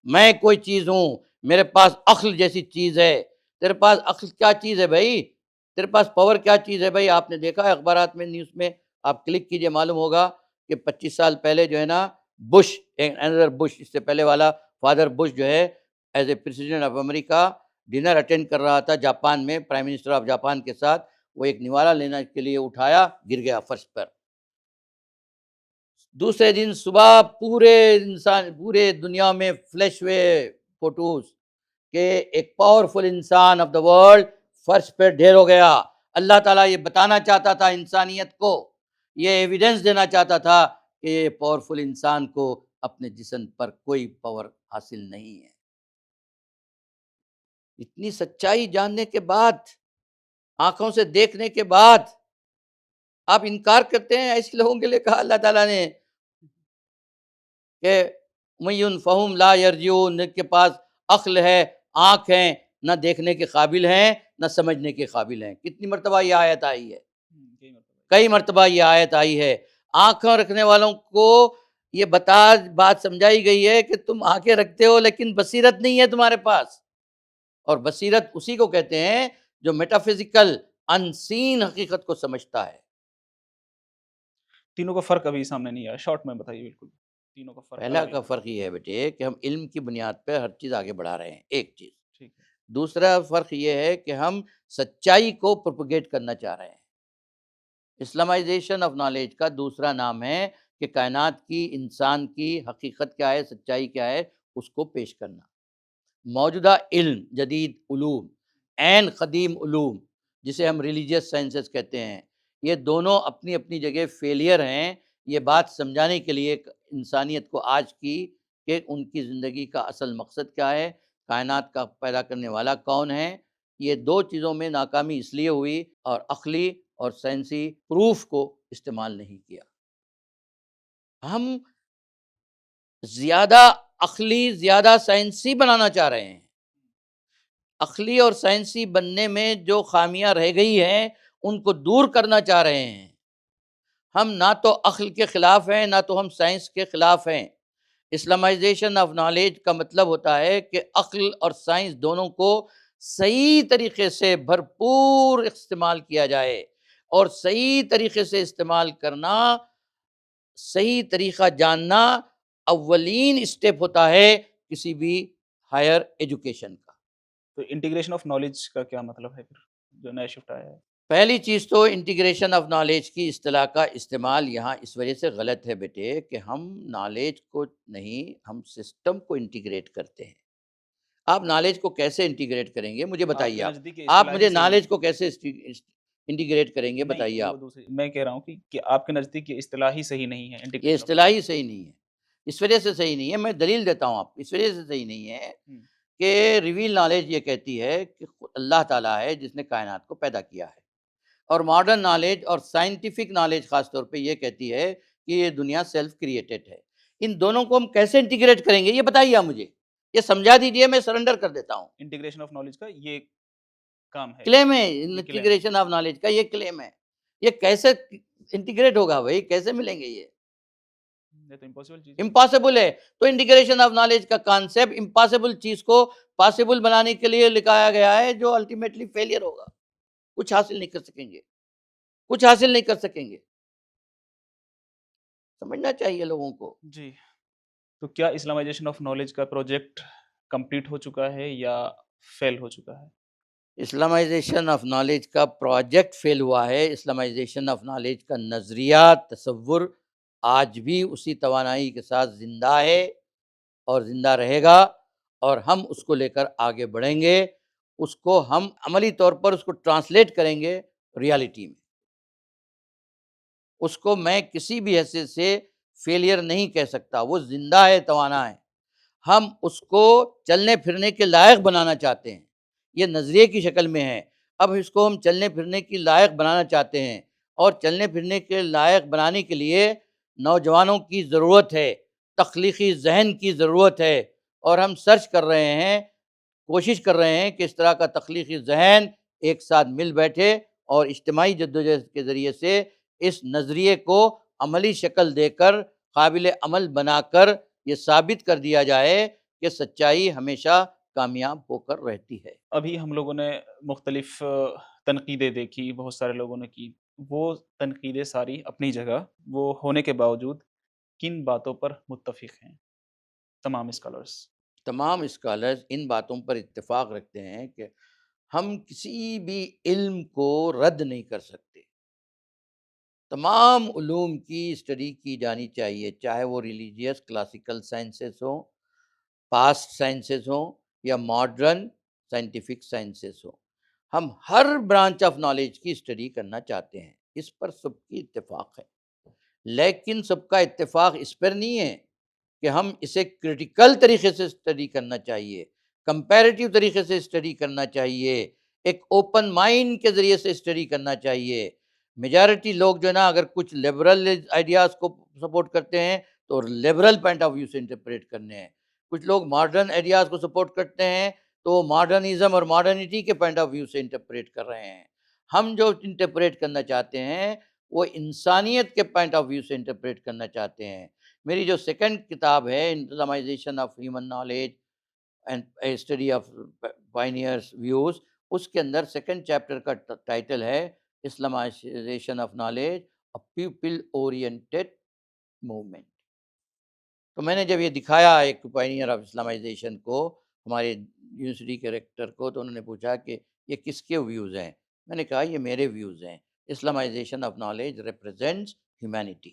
میں کوئی چیز ہوں، میرے پاس عقل جیسی چیز ہے۔ تیرے پاس عقل کیا چیز ہے بھائی؟ تیرے پاس پاور کیا چیز ہے بھائی؟ آپ نے دیکھا ہے اخبارات میں، نیوز میں آپ کلک کیجئے، معلوم ہوگا کہ 25 سال پہلے جو ہے نا، بش، انذر بش، اس سے پہلے والا فادر بش جو ہے، as a president of America dinner attend کر رہا تھا جاپان میں، پرائم منسٹر آف جاپان کے ساتھ، وہ ایک نوالا لینے کے لیے اٹھایا، گر گیا فرش پر۔ دوسرے دن صبح پورے دنیا میں فلیش ہوئے فوٹوز کہ ایک پاورفل انسان آف دا ورلڈ فرش پہ ڈھیر ہو گیا۔ اللہ تعالیٰ یہ بتانا چاہتا تھا انسانیت کو، یہ ایویڈنس دینا چاہتا تھا کہ یہ پاورفل انسان کو اپنے جسم پر کوئی پاور حاصل نہیں ہے۔ اتنی سچائی جاننے کے بعد، آنکھوں سے دیکھنے کے بعد آپ انکار کرتے ہیں؟ ایسے لوگوں کے لیے کہا اللہ تعالیٰ نے کہ میون فہم لا یرجون، جن کے پاس عقل ہے، آنکھ ہیں، نہ دیکھنے کے قابل ہیں، نہ سمجھنے کے قابل ہیں۔ کتنی مرتبہ یہ آیت آئی ہے؟ کئی مرتبہ یہ آیت آئی ہے۔ آنکھوں رکھنے والوں کو یہ بات سمجھائی گئی ہے کہ تم آنکھیں رکھتے ہو لیکن بصیرت نہیں ہے تمہارے پاس۔ اور بصیرت اسی کو کہتے ہیں جو میٹافزیکل انسین حقیقت کو سمجھتا ہے۔ تینوں کا فرق ابھی سامنے نہیں آیا، شارٹ میں بتائیے بالکل تینوں کا فرق پہلا الگ کا الگ۔ فرق یہ ہے بیٹے کہ ہم علم کی بنیاد پہ ہر چیز آگے بڑھا رہے ہیں، ایک چیز۔ ٹھیک ہے۔ دوسرا فرق یہ ہے کہ ہم سچائی کو پروپیگیٹ کرنا چاہ رہے ہیں۔ اسلامائزیشن آف نالج کا دوسرا نام ہے کہ کائنات کی، انسان کی حقیقت کیا ہے، سچائی کیا ہے، اس کو پیش کرنا۔ موجودہ علم، جدید علوم، عین قدیم علوم جسے ہم ریلیجیس سائنسز کہتے ہیں، یہ دونوں اپنی اپنی جگہ فیلئر ہیں۔ یہ بات سمجھانے کے لیے انسانیت کو آج کی کہ ان کی زندگی کا اصل مقصد کیا ہے، کائنات کا پیدا کرنے والا کون ہے، یہ دو چیزوں میں ناکامی اس لیے ہوئی اور عقلی اور سائنسی پروف کو استعمال نہیں کیا۔ ہم زیادہ عقلی، زیادہ سائنسی بنانا چاہ رہے ہیں۔ عقلی اور سائنسی بننے میں جو خامیاں رہ گئی ہیں ان کو دور کرنا چاہ رہے ہیں۔ ہم نہ تو عقل کے خلاف ہیں، نہ تو ہم سائنس کے خلاف ہیں۔ اسلامائزیشن آف نالج کا مطلب ہوتا ہے کہ عقل اور سائنس دونوں کو صحیح طریقے سے بھرپور استعمال کیا جائے، اور صحیح طریقے سے استعمال کرنا، صحیح طریقہ جاننا اولین اسٹیپ ہوتا ہے کسی بھی ہائر ایجوکیشن کا۔ تو انٹیگریشن آف نالج کا کیا مطلب ہے پھر جو نیا شفٹ آیا ہے؟ پہلی چیز تو انٹیگریشن آف نالج کی اصطلاح کا استعمال یہاں اس وجہ سے غلط ہے بیٹے کہ ہم نالج کو نہیں، ہم سسٹم کو انٹیگریٹ کرتے ہیں۔ آپ نالج کو کیسے انٹیگریٹ کریں گے مجھے آپ بتائیے، کے آپ نزدیک یہ آپ اصطلاحی مجھے صحیح نالج ہے؟ کو کیسے انٹیگریٹ کریں گے نہیں بتائیے وہ آپ۔ دوسری میں کہہ رہا ہوں کہ آپ کے نزدیک یہ اصطلاحی صحیح نہیں ہے یہ انٹیگریشن آف اصطلاحی صحیح نہیں ہے، اس وجہ سے صحیح نہیں ہے، میں دلیل دیتا ہوں آپ، اس وجہ سے صحیح نہیں ہے نالج۔ کہ ریویل نالج یہ کہتی ہے کہ اللہ تعالیٰ ہے جس نے کائنات کو پیدا کیا ہے، اور ماڈرن نالج اور سائنٹیفک نالج خاص طور پہ یہ کہتی ہے کہ یہ دنیا سیلف کریٹڈ ہے۔ ان دونوں کو ہم کیسے انٹیگریٹ کریں گے یہ بتائیے آپ مجھے، یہ سمجھا دیجئے، میں سرنڈر کر دیتا ہوں۔ انٹیگریشن آف نالج کا یہ کام ہے، کلیم ہے یہ کلیم ہے۔ انٹیگریشن آف نالج کا، یہ کلیم ہے۔ یہ کیسے انٹیگریٹ ہوگا بھائی، کیسے ملیں گے یہ؟ یہ تو امپاسبل چیز ہے۔ امپاسبل ہے۔ تو انٹیگریشن آف نالج کا کانسیپٹ امپاسبل چیز کو پاسبل بنانے کے لیے لکھایا گیا ہے، جو الٹیمیٹلی فیلئر ہوگا، کچھ حاصل نہیں کر سکیں گے، کچھ حاصل نہیں کر سکیں گے۔ سمجھنا چاہیے لوگوں کو۔ جی، تو کیا اسلامائزیشن آف نالج کا پروجیکٹ کمپلیٹ ہو چکا ہے یا فیل ہو چکا ہے؟ اسلامائزیشن آف نالج کا پروجیکٹ فیل ہوا ہے۔ اسلامائزیشن آف نالج کا نظریہ، تصور آج بھی اسی توانائی کے ساتھ زندہ ہے اور زندہ رہے گا، اور ہم اس کو لے کر آگے بڑھیں گے، اس کو ہم عملی طور پر اس کو ٹرانسلیٹ کریں گے ریالٹی میں۔ اس کو میں کسی بھی حیثیت سے فیلئر نہیں کہہ سکتا، وہ زندہ ہے، توانا ہے۔ ہم اس کو چلنے پھرنے کے لائق بنانا چاہتے ہیں، یہ نظریے کی شکل میں ہے۔ اب اس کو ہم چلنے پھرنے کی لائق بنانا چاہتے ہیں، اور چلنے پھرنے کے لائق بنانے کے لیے نوجوانوں کی ضرورت ہے، تخلیقی ذہن کی ضرورت ہے، اور ہم سرچ کر رہے ہیں، کوشش کر رہے ہیں کہ اس طرح کا تخلیقی ذہن ایک ساتھ مل بیٹھے اور اجتماعی جدوجہد کے ذریعے سے اس نظریے کو عملی شکل دے کر، قابل عمل بنا کر یہ ثابت کر دیا جائے کہ سچائی ہمیشہ کامیاب ہو کر رہتی ہے۔ ابھی ہم لوگوں نے مختلف تنقیدیں دیکھی، بہت سارے لوگوں نے کی، وہ تنقیدیں ساری اپنی جگہ، وہ ہونے کے باوجود کن باتوں پر متفق ہیں تمام اسکالرس؟ تمام اسکالرز ان باتوں پر اتفاق رکھتے ہیں کہ ہم کسی بھی علم کو رد نہیں کر سکتے۔ تمام علوم کی اسٹڈی کی جانی چاہیے، چاہے وہ ریلیجیس کلاسیکل سائنسز ہوں، پاسٹ سائنسز ہوں، یا ماڈرن سائنٹیفک سائنسز ہوں۔ ہم ہر برانچ آف نالج کی اسٹڈی کرنا چاہتے ہیں، اس پر سب کی اتفاق ہے، لیکن سب کا اتفاق اس پر نہیں ہے کہ ہم اسے کرٹیکل طریقے سے اسٹڈی کرنا چاہیے، کمپیریٹیو طریقے سے اسٹڈی کرنا چاہیے، ایک اوپن مائنڈ کے ذریعے سے اسٹڈی کرنا چاہیے۔ میجارٹی لوگ جو ہے نا، اگر کچھ لبرل آئیڈیاز کو سپورٹ کرتے ہیں تو لبرل پوائنٹ آف ویو سے انٹرپریٹ کرنے ہیں، کچھ لوگ ماڈرن آئیڈیاز کو سپورٹ کرتے ہیں تو وہ ماڈرنزم اور ماڈرنٹی کے پوائنٹ آف ویو سے انٹرپریٹ کر رہے ہیں۔ ہم جو انٹرپریٹ کرنا چاہتے ہیں وہ انسانیت کے پوائنٹ آف ویو سے انٹرپریٹ کرنا چاہتے ہیں۔ میری جو سیکنڈ کتاب ہے، Islamization of human knowledge and study of pioneers views, اس کے اندر سیکنڈ چیپٹر کا ٹائٹل ہے Islamization of knowledge, a people oriented movement. تو میں نے جب یہ دکھایا ایک پائنیئر آف اسلامائزیشن کو ہمارے یونیورسٹی کے ریکٹر کو، تو انہوں نے پوچھا کہ یہ کس کے ویوز ہیں؟ میں نے کہا یہ میرے ویوز ہیں۔ Islamization of knowledge represents humanity,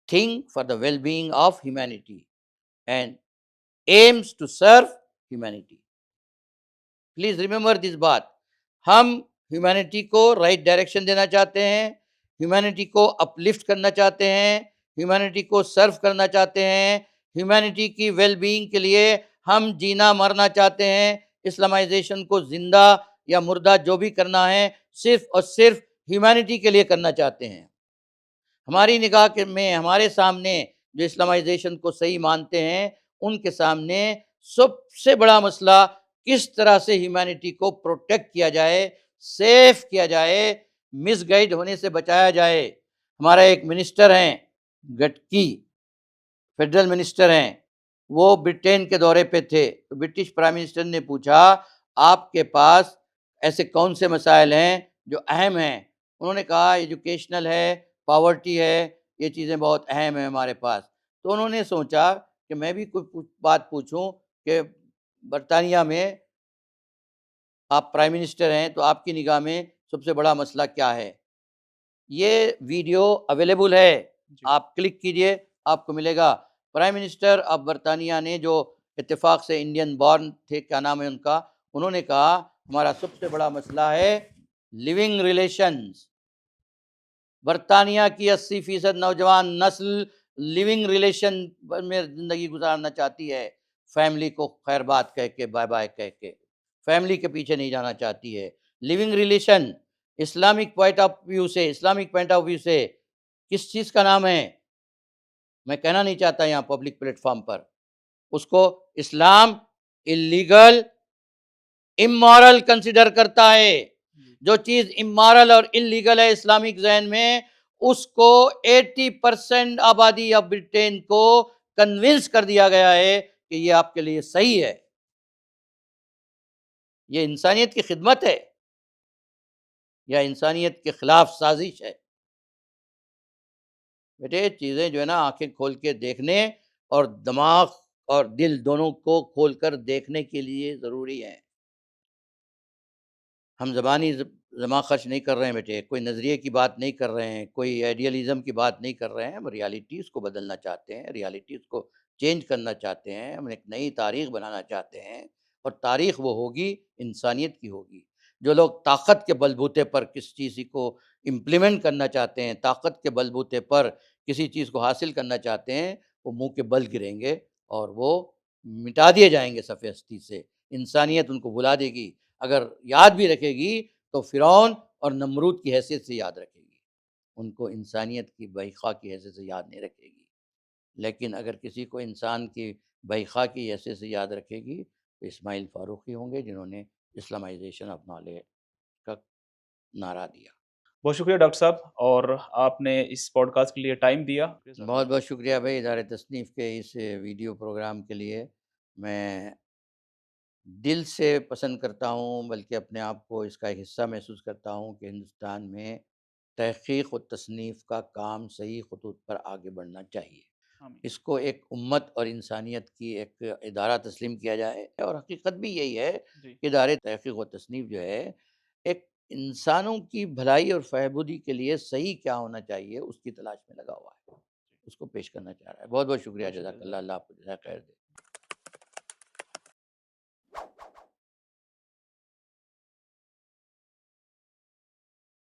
think for the well-being of humanity and aims to serve humanity. Please remember this بات، ہم ہیومینٹی کو رائٹ ڈائریکشن دینا چاہتے ہیں، ہیومینٹی کو اپلفٹ کرنا چاہتے ہیں، ہیومینٹی کو سرو کرنا چاہتے ہیں، ہیومینٹی کی ویل بینگ کے لیے ہم جینا مرنا چاہتے ہیں، اسلامائزیشن کو زندہ یا مردہ جو بھی کرنا ہے صرف اور صرف ہیومینٹی کے لیے کرنا چاہتے ہیں۔ ہماری نگاہ میں ہمارے سامنے جو اسلامائزیشن کو صحیح مانتے ہیں ان کے سامنے سب سے بڑا مسئلہ کس طرح سے ہیومینٹی کو پروٹیکٹ کیا جائے، سیف کیا جائے، مس گائیڈ ہونے سے بچایا جائے۔ ہمارا ایک منسٹر ہیں گٹکی، فیڈرل منسٹر ہیں، وہ برٹین کے دورے پہ تھے، تو برٹش پرائم منسٹر نے پوچھا آپ کے پاس ایسے کون سے مسائل ہیں جو اہم ہیں؟ انہوں نے کہا ایجوکیشنل ہے، پاورٹی ہے، یہ چیزیں بہت اہم ہیں ہمارے پاس۔ تو انہوں نے سوچا کہ میں بھی کوئی بات پوچھوں کہ برطانیہ میں آپ پرائم منسٹر ہیں تو آپ کی نگاہ میں سب سے بڑا مسئلہ کیا ہے؟ یہ ویڈیو اویلیبل ہے، جی، آپ کلک کیجئے آپ کو ملے گا۔ پرائم منسٹر آف برطانیہ نے جو اتفاق سے انڈین بورن تھے، کیا نام ہے ان کا، انہوں نے کہا ہمارا سب سے بڑا مسئلہ ہے لیونگ ریلیشنز۔ برطانیہ کی 80% نوجوان نسل لیونگ ریلیشن میں زندگی گزارنا چاہتی ہے، فیملی کو خیر بات کہہ کے، بائے بائے کہہ کے، فیملی کے پیچھے نہیں جانا چاہتی ہے۔ Living relation Islamic point of view سے کس چیز کا نام ہے؟ میں کہنا نہیں چاہتا یہاں پبلک پلیٹ فارم پر، اس کو اسلام اللیگل امورل کنسیڈر کرتا ہے۔ جی، جو چیز امورل اور انلیگل ہے اسلامک ذہن میں، اس کو 80% آبادی آف برٹین کو کنونس کر دیا گیا ہے کہ یہ آپ کے لیے صحیح ہے، یہ انسانیت کی خدمت ہے یا انسانیت کے خلاف سازش ہے؟ بیٹے چیزیں جو ہے نا آنکھیں کھول کے دیکھنے اور دماغ اور دل دونوں کو کھول کر دیکھنے کے لیے ضروری ہے۔ ہم زبانی دماغ خرچ نہیں کر رہے ہیں بیٹے، کوئی نظریے کی بات نہیں کر رہے ہیں، کوئی آئیڈیالزم کی بات نہیں کر رہے ہیں، ہم ریالٹیز کو بدلنا چاہتے ہیں، ریالٹیز کو چینج کرنا چاہتے ہیں، ہم ایک نئی تاریخ بنانا چاہتے ہیں، اور تاریخ وہ ہوگی انسانیت کی ہوگی۔ جو لوگ طاقت کے بلبوتے پر کس چیز کو امپلیمنٹ کرنا چاہتے ہیں، طاقت کے بلبوتے پر کسی چیز کو حاصل کرنا چاہتے ہیں، وہ منہ کے بل گریں گے اور وہ مٹا دیے جائیں گے صفحہ ہستی سے۔ انسانیت ان کو بلا دے گی، اگر یاد بھی رکھے گی تو فرعون اور نمرود کی حیثیت سے یاد رکھے گی، ان کو انسانیت کی بحیخواہ کی حیثیت سے یاد نہیں رکھے گی۔ لیکن اگر کسی کو انسان کی بحیخواہ کی حیثیت سے یاد رکھے گی تو اسماعیل فاروقی ہوں گے جنہوں نے اسلامائزیشن آف نالج کا نعرہ دیا۔ بہت شکریہ ڈاکٹر صاحب، اور آپ نے اس پوڈ کاسٹ کے لیے ٹائم دیا۔ بہت بہت شکریہ بھائی ادارہ تصنیف کے اس ویڈیو پروگرام کے لیے۔ میں دل سے پسند کرتا ہوں، بلکہ اپنے آپ کو اس کا ایک حصہ محسوس کرتا ہوں کہ ہندوستان میں تحقیق و تصنیف کا کام صحیح خطوط پر آگے بڑھنا چاہیے۔ آمین۔ اس کو ایک امت اور انسانیت کی ایک ادارہ تسلیم کیا جائے، اور حقیقت بھی یہی ہے جی، کہ ادارے تحقیق و تصنیف جو ہے ایک انسانوں کی بھلائی اور بہبودی کے لیے صحیح کیا ہونا چاہیے اس کی تلاش میں لگا ہوا ہے، اس کو پیش کرنا چاہ رہا ہے۔ بہت بہت شکریہ، بہت جزاک شکریہ۔ اللہ، اللہ آپ کو جزائے خیر دے۔